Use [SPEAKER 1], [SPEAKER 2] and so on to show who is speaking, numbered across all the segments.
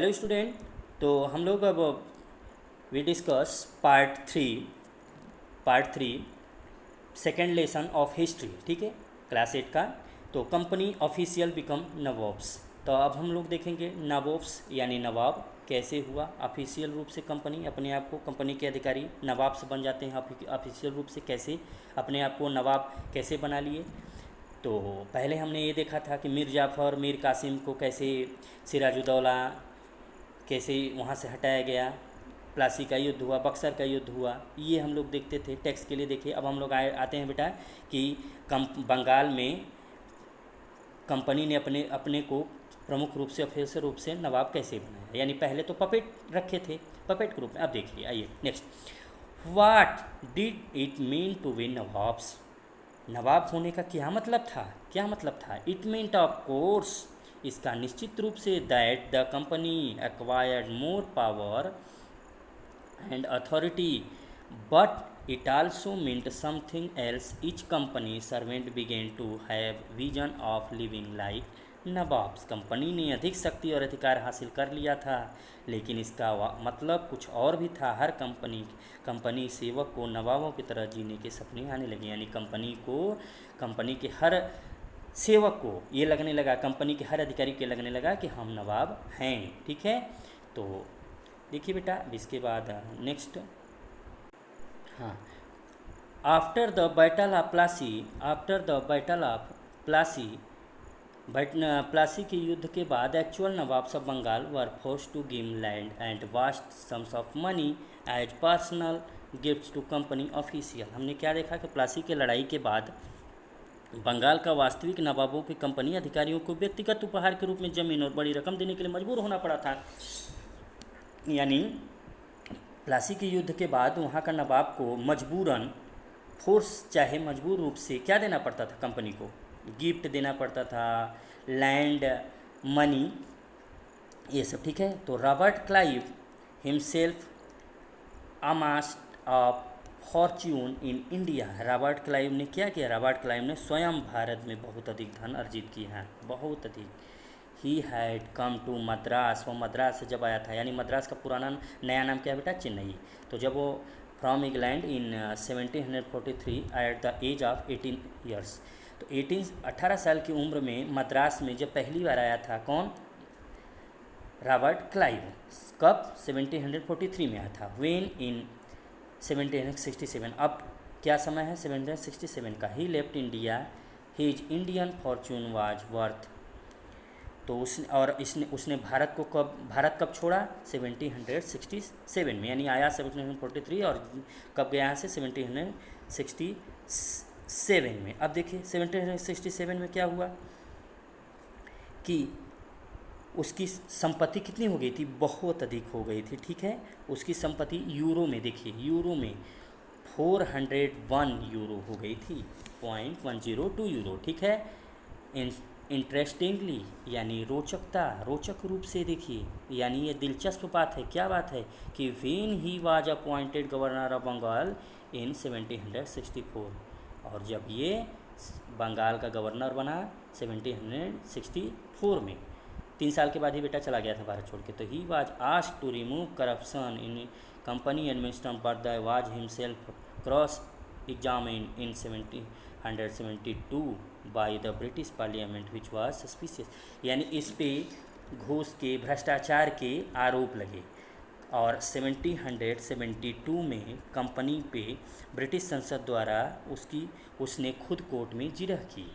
[SPEAKER 1] Hello student. तो हम लोग अब we discuss part three second lesson of history. ठीक है, क्लास 8 का। तो कंपनी ऑफिशियल बिकम नवाब्स। तो अब हम लोग देखेंगे नवाब्स यानी नवाब कैसे हुआ। ऑफिशियल रूप से कंपनी अपने आप को, कंपनी के अधिकारी नवाब से बन जाते हैं। ऑफिशियल रूप से कैसे अपने आप को नवाब कैसे बना लिए। तो पहले हमने ये देखा था कि मीर जाफ़र मीर कासिम को कैसे सिराजुद्दौला कैसे वहाँ से हटाया गया, प्लासी का युद्ध हुआ, बक्सर का युद्ध हुआ, ये हम लोग देखते थे। टैक्स के लिए देखिए। अब हम लोग आते हैं बेटा कि बंगाल में कंपनी ने अपने अपने को प्रमुख रूप से ऑफिशियल रूप से नवाब कैसे बनाया। यानी पहले तो पपेट रखे थे, पपेट ग्रुप में। अब देखिए, आइए next. What did it mean to be nawabs. नवाब होने का क्या मतलब था, क्या मतलब था। इट मीन्ट ऑफ कोर्स, इसका निश्चित रूप से that the company acquired more power and authority, but it also meant something else. Each company servant began to have vision of living like nawabs. कंपनी ने अधिक शक्ति और अधिकार हासिल कर लिया था, लेकिन इसका मतलब कुछ और भी था। हर कंपनी सेवक को नवाबों की तरह जीने के सपने आने लगे। यानी कंपनी के हर सेवक को ये लगने लगा, कंपनी के हर अधिकारी के लगने लगा कि हम नवाब हैं। ठीक है, तो देखिए बेटा, इसके बाद नेक्स्ट। हाँ, after the battle of Plassey, Plassey के युद्ध के बाद actual nawabs of Bengal were force to give land and vast sums of money as personal gifts to company official. हमने क्या देखा कि प्लासी की लड़ाई के बाद बंगाल का वास्तविक नवाबों की कंपनी अधिकारियों को व्यक्तिगत उपहार के रूप में जमीन और बड़ी रकम देने के लिए मजबूर होना पड़ा था। यानी प्लासी के युद्ध के बाद वहाँ का नवाब को मजबूरन, फोर्स चाहे मजबूर रूप से क्या देना पड़ता था, कंपनी को गिफ्ट देना पड़ता था, लैंड, मनी, ये सब। ठीक है, तो Robert Clive himself amassed a fortune in India. Robert Clive ने क्या किया, रॉबर्ट क्लाइव ने स्वयं भारत में बहुत अधिक धन अर्जित किया है, बहुत अधिक। He had come to Madras, वो मद्रास से जब आया था। यानी मद्रास का पुराना नया नाम क्या है बेटा, चेन्नई। तो जब वो from England in 1743 at the age of 18 years, तो 18 साल की उम्र में मद्रास में जब पहली बार आया था, कौन, रॉबर्ट क्लाइव। कब, 1743 में आया था। वेन इन 1767, अब क्या समय है, 1767 का। He left India, his Indian fortune was worth. तो उसने भारत कब छोड़ा, 1767 में। यानी आया 1743 और कब गया यहाँ से, 1767 में। अब देखिए 1767 में क्या हुआ कि उसकी संपत्ति कितनी हो गई थी, बहुत अधिक हो गई थी। ठीक है, उसकी संपत्ति यूरो में, देखिए यूरो में 401 यूरो हो गई थी, 0.102 यूरो। ठीक है, इंटरेस्टिंगली यानी रोचक रूप से देखिए, यानी ये दिलचस्प बात है। क्या बात है कि when he was appointed governor of Bengal in 1764, और जब ये बंगाल का गवर्नर बना 1764 में, 3 साल के बाद ही बेटा चला गया था भारत छोड़ के। तो he was asked to remove corruption in company administration, but the was himself cross examined in 1772 by the British parliament which was suspicious. यानी इस पे घूस के, भ्रष्टाचार के आरोप लगे, और 1772 में कंपनी पे ब्रिटिश संसद द्वारा उसने खुद कोर्ट में जिरह की,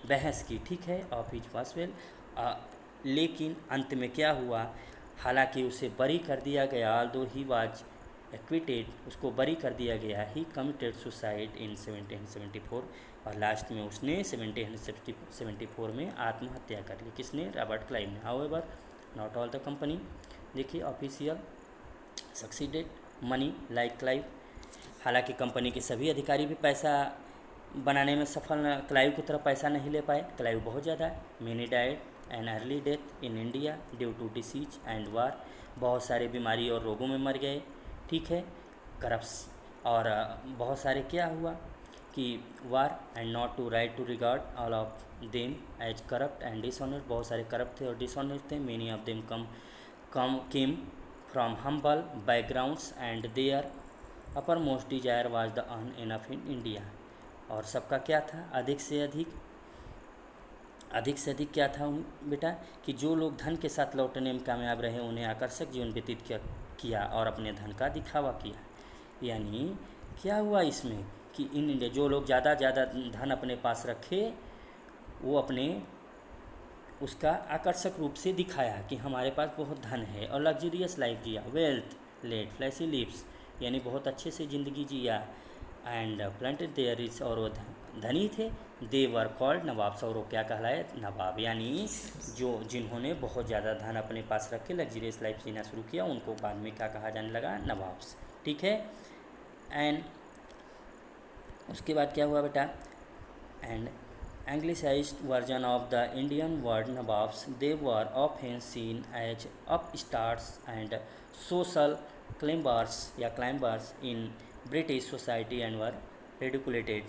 [SPEAKER 1] बहस की। ठीक है, ऑफ हिज पासवेल। लेकिन अंत में क्या हुआ, हालांकि उसे बरी कर दिया गया, ऑल्दो ही वाज एक्विटेड, उसको बरी कर दिया गया। ही कमिटेड सुसाइड इन 1774, और लास्ट में उसने 1774 में आत्महत्या कर ली। किसने, रॉबर्ट क्लाइव ने। However not all the company, देखिए official succeeded money like Clive. हालांकि कंपनी के सभी अधिकारी भी पैसा बनाने में सफल क्लाइव की तरह पैसा नहीं ले पाए। क्लाइव बहुत ज़्यादा है। Many died an early death in India due to disease and war, बहुत सारे बीमारी और रोगों में मर गए। ठीक है, करप्स, और बहुत सारे क्या हुआ कि were and not to right to regard all of them as corrupt and dishonest, बहुत सारे करप्ट थे और डिसऑनेस्ट थे। Many of them come came from humble backgrounds and their uppermost desire was the earn enough in India। और सबका क्या था, अधिक से अधिक क्या था बेटा, कि जो लोग धन के साथ लौटने में कामयाब रहे उन्हें आकर्षक जीवन व्यतीत किया और अपने धन का दिखावा किया। यानी क्या हुआ इसमें कि इन इंडिया जो लोग ज़्यादा धन अपने पास रखे वो अपने उसका आकर्षक रूप से दिखाया कि हमारे पास बहुत धन है, और लग्जरियस लाइफ जिया, वेल्थ लेड फ्लैशी लिप्स, यानी बहुत अच्छे से ज़िंदगी जिया, एंड प्लांटेड देयर रिच, और वो धनी थे, दे वर कॉल्ड नवाब्स, और वो क्या कहलाए, नवाब। यानी जो जिन्होंने बहुत ज़्यादा धन अपने पास रख के लग्जरियस लाइफ जीना शुरू किया उनको बाद में क्या कहा जाने लगा, नवाब्स। ठीक है। एंड उसके बाद क्या हुआ बेटा, and Anglicized version of the Indian word Nawabs, they were often seen as upstarts and social climbers in British society and were ridiculed,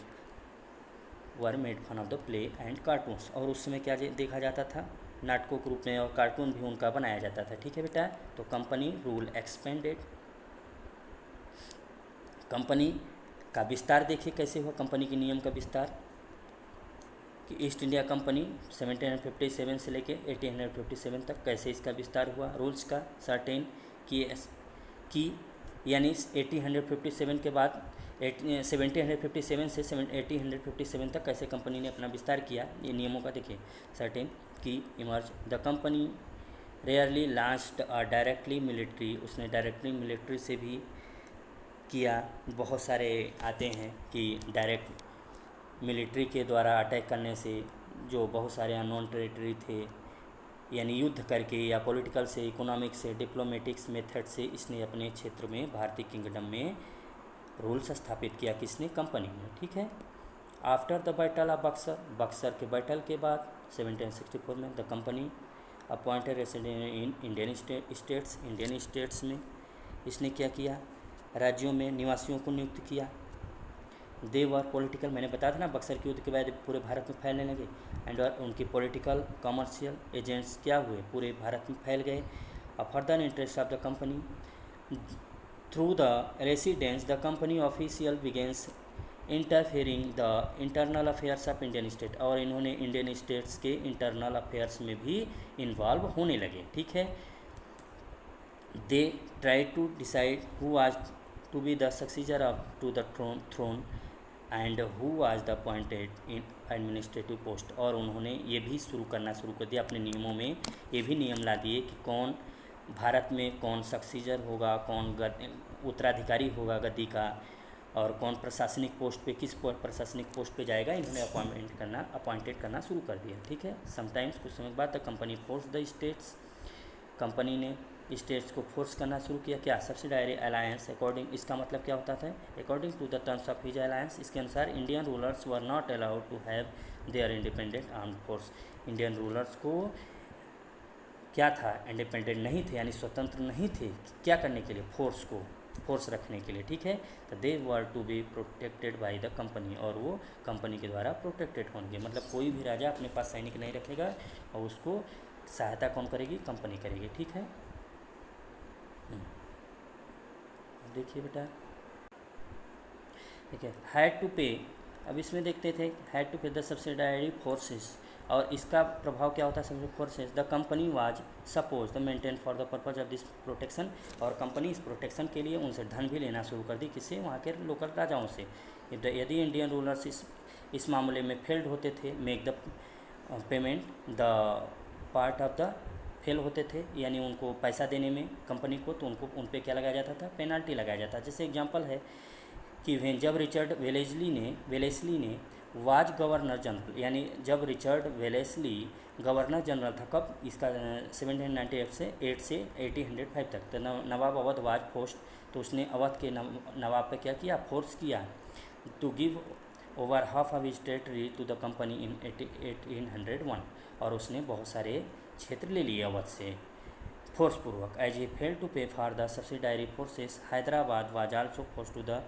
[SPEAKER 1] were made fun of the play and cartoons। और उस समय क्या देखा जाता था, नाटकों के रूप में और कार्टून भी उनका बनाया जाता था। ठीक है बेटा। तो कंपनी रूल एक्सपेंडेड, कंपनी का विस्तार देखिए कैसे हुआ, कंपनी के नियम का विस्तार कि ईस्ट इंडिया कंपनी 1757 से लेके 1857 तक कैसे इसका विस्तार हुआ, रूल्स का सर्टेन की यानी 1857 के बाद 1757 से 1857 तक कैसे कंपनी ने अपना विस्तार किया, ये नियमों का देखिए। सर्टेन की emerge the company rarely launched directly military, उसने डायरेक्टली मिलिट्री से भी किया, बहुत सारे आते हैं कि डायरेक्ट मिलिट्री के द्वारा अटैक करने से जो बहुत सारे अननोन टेरिटरी थे, यानी युद्ध करके या पॉलिटिकल से, इकोनॉमिक से, डिप्लोमेटिक्स मेथड से इसने अपने क्षेत्र में भारतीय किंगडम में रूल्स स्थापित किया, किसने, कंपनी ने। ठीक है। After the battle of Buxar, Buxar के बैटल के बाद 1764 में the company appointed resident in Indian states, Indian states में इसने क्या किया, राज्यों में निवासियों को नियुक्त किया। दे वर पॉलिटिकल, मैंने बताया था ना बक्सर के युद्ध के बाद पूरे भारत में फैलने लगे, एंड उनके पॉलिटिकल कमर्शियल एजेंट्स क्या हुए, पूरे भारत में फैल गए। A further interest of the company through the residence the company official begins interfering the internal affairs of Indian state, और इन्होंने इंडियन स्टेट्स के इंटरनल अफेयर्स में भी इन्वॉल्व होने लगे। ठीक है। They try to decide who was to be the successor of to the throne and who was the appointed in administrative post, और उन्होंने ये भी शुरू कर दिया अपने नियमों में, ये भी नियम ला दिए कि कौन भारत में कौन सक्सीजर होगा, कौन उत्तराधिकारी होगा गद्दी का, और कौन प्रशासनिक पोस्ट पे, किस प्रशासनिक पोस्ट पे जाएगा, इन्होंने अपॉइंटेड करना शुरू कर दिया। ठीक है। समटाइम्स कुछ समय बाद the company force the states, company ने स्टेट्स को फोर्स करना शुरू किया, क्या, सब्सिडायरी अलायंस अकॉर्डिंग, इसका मतलब क्या होता था, according to the terms of his alliance, इसके अनुसार Indian rulers were not allowed to have their independent armed force, Indian rulers को क्या था, इंडिपेंडेंट नहीं थे, यानी स्वतंत्र नहीं थे, क्या करने के लिए, फोर्स रखने के लिए। ठीक है। तो they were to be protected by the company, और वो कंपनी के द्वारा प्रोटेक्टेड होंगे, मतलब कोई भी राजा अपने पास सैनिक नहीं रखेगा और उसको सहायता कौन करेगी, कंपनी करेगी। ठीक है। देखिए बेटा, ठीक है, हैड टू पे, अब इसमें देखते थे हैड टू पे द सब्सिडायरी फोर्सेस, और इसका प्रभाव क्या होता है, subsidiary forces, the company was suppose the maintain for the purpose of this protection, और कंपनी इस प्रोटेक्शन के लिए उनसे धन भी लेना शुरू कर दी, किससे, वहाँ के लोकल राजाओं से। यदि इंडियन रूलर्स इस मामले में फेल्ड होते थे, make the payment the part of the fail होते थे, यानी उनको पैसा देने में कंपनी को, तो उनको उन पे क्या लगाया जाता था, पेनाल्टी लगाया जाता था। जैसे एग्जांपल है कि जब रिचर्ड वेलेस्ली ने वाज गवर्नर जनरल, यानी जब रिचर्ड वेलेस्ली गवर्नर जनरल था, कब, इसका 1798 से 1805 तक, तो नवाब अवध वाज फोर्स, तो उसने अवध के नवाब पे क्या किया, फोर्स किया to give over half of his territory to the company in 1801, और उसने बहुत सारे क्षेत्र ले लिए अवध से फोर्सपूर्वक। As he fail to pay for the subsidiary forces, Hyderabad was also force to the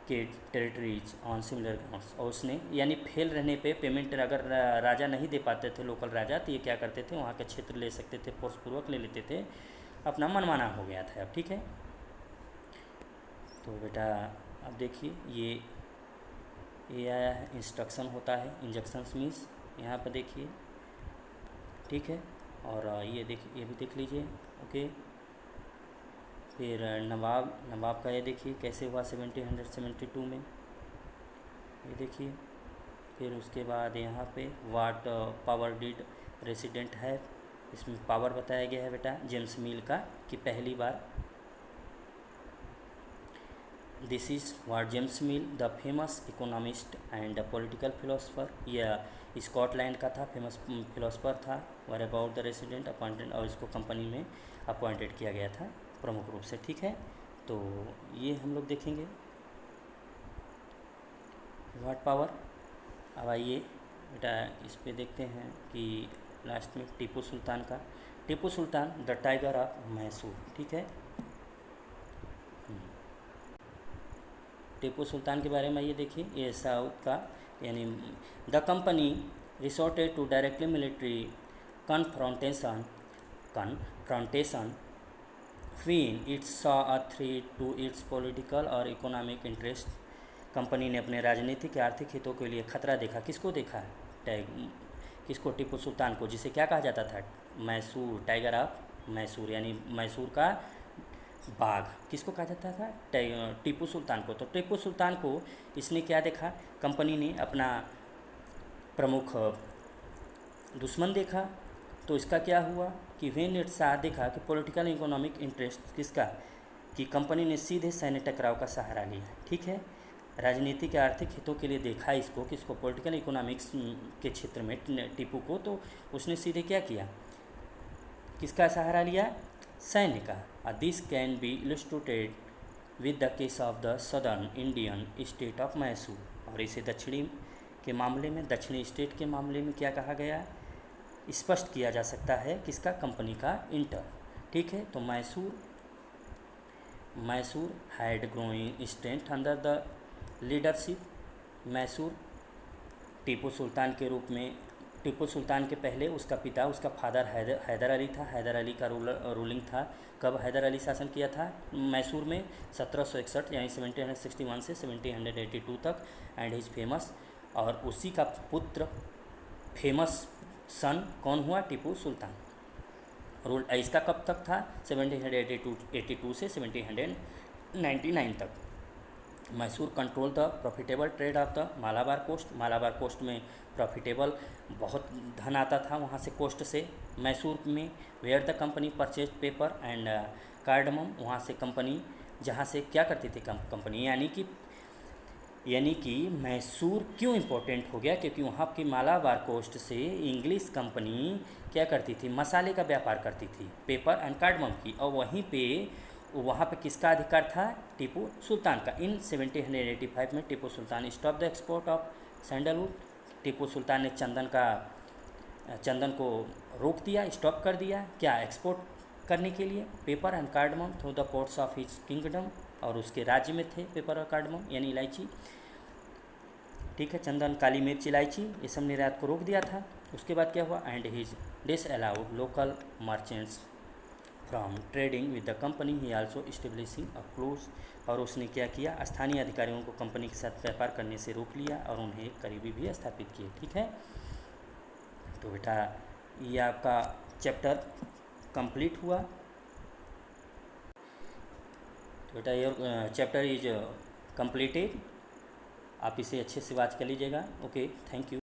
[SPEAKER 1] के टेरिटरीज ऑन सिमिलर ग्राउंड्स, और उसने यानी फेल रहने पे पेमेंट अगर राजा नहीं दे पाते थे, लोकल राजा, तो ये क्या करते थे, वहाँ के क्षेत्र ले सकते थे, फोर्सपूर्वक ले लेते थे, अपना मनमाना हो गया था अब। ठीक है, तो बेटा अब देखिए ये आया है, इंस्ट्रक्शन होता है, इंजक्शंस मीन्स यहाँ पर देखिए। ठीक है, और ये देखिए, ये भी देख लीजिए। ओके, फिर नवाब का ये देखिए कैसे हुआ 1772 में, ये देखिए। फिर उसके बाद यहाँ पे वाट पावर डिड रेसिडेंट है, इसमें पावर बताया गया है बेटा जेम्स मिल का, कि पहली बार this is what James Mill the famous economist and political philosopher, यह स्कॉटलैंड का था, फेमस फिलोसफर था। Were about the resident appointed, और इसको कंपनी में अपॉइंटेड किया गया था प्रमुख रूप से। ठीक है, तो ये हम लोग देखेंगे वाट पावर। अब आइए बेटा इस पे देखते हैं कि लास्ट में टीपू सुल्तान का, Tipu Sultan the tiger of Mysore. ठीक है, टीपू सुल्तान के बारे में ये देखिए, ये साउथ का, यानी the company resorted to directly military confrontation when its saw a threat to its political और इकोनॉमिक इंटरेस्ट। कंपनी ने अपने राजनीतिक या आर्थिक हितों के लिए खतरा देखा, किसको देखा, किसको, टीपू सुल्तान को, जिसे क्या कहा जाता था, मैसूर, टाइगर ऑफ मैसूर, यानी मैसूर का बाघ, किसको कहा जाता था, टीपू सुल्तान को। तो टीपू सुल्तान को इसने क्या देखा, कंपनी ने अपना प्रमुख दुश्मन देखा। तो इसका क्या हुआ कि व्हेन इट सा देखा कि पॉलिटिकल इकोनॉमिक इंटरेस्ट किसका, कि कंपनी ने सीधे सैन्य टकराव का सहारा लिया। ठीक है, राजनीतिक या आर्थिक हितों के लिए देखा इसको, किसको, पॉलिटिकल इकोनॉमिक्स के क्षेत्र में टीपू को, तो उसने सीधे क्या किया, किसका सहारा लिया, सैन्य का। This can be illustrated with the case of the southern Indian state of Mysore, और इसे दक्षिणी के मामले में, दक्षिणी स्टेट के मामले में क्या कहा गया, स्पष्ट किया जा सकता है, किसका, कंपनी का इंटर। ठीक है, तो Mysore had growing strength under the leadership, Mysore Tipu Sultan के रूप में, टीपू सुल्तान के पहले उसका पिता, उसका फादर हैदर अली था, हैदर अली का रूलिंग था। कब हैदर अली शासन किया था मैसूर में, 1761 यानी 1761 से 1782 तक, एंड हिज फेमस, और उसी का पुत्र फेमस सन कौन हुआ, टीपू सुल्तान। रूल इसका कब तक था, 1782 से 1799 तक। Mysore control the profitable trade of the Malabar coast, Malabar coast में प्रॉफिटेबल बहुत धन आता था वहाँ से, कोस्ट से, मैसूर में। Where the company purchase pepper and cardamom, वहाँ से कंपनी, जहाँ से क्या करती थी कंपनी, यानी कि मैसूर क्यों इम्पोर्टेंट हो गया, क्योंकि वहाँ की मालाबार कोस्ट से इंग्लिश कंपनी क्या करती थी, मसाले का व्यापार करती थी, पेपर एंड कार्डमम की, और वहाँ पे किसका अधिकार था, टीपू सुल्तान का। इन 1785 में Tipu Sultan stop the export of sandalwood, Tipu Sultan ने चंदन को रोक दिया, स्टॉप कर दिया, क्या, एक्सपोर्ट करने के लिए, paper and cardamom through the ports of his kingdom, और उसके राज्य में थे पेपर और कार्डमम यानी इलायची। ठीक है, चंदन, काली मिर्च, इलायची, ये सब निर्यात को रोक दिया था। उसके बाद क्या हुआ, and his disallowed local merchants from trading with the company, he also establishing a close, और उसने क्या किया, स्थानीय अधिकारियों को कंपनी के साथ व्यापार करने से रोक लिया और उन्हें करीबी भी स्थापित किए। ठीक है, तो बेटा ये आपका चैप्टर कंप्लीट हुआ। तो बेटा ये चैप्टर इज कंप्लीटेड, आप इसे अच्छे से वाच कर लीजिएगा। Okay, thank you.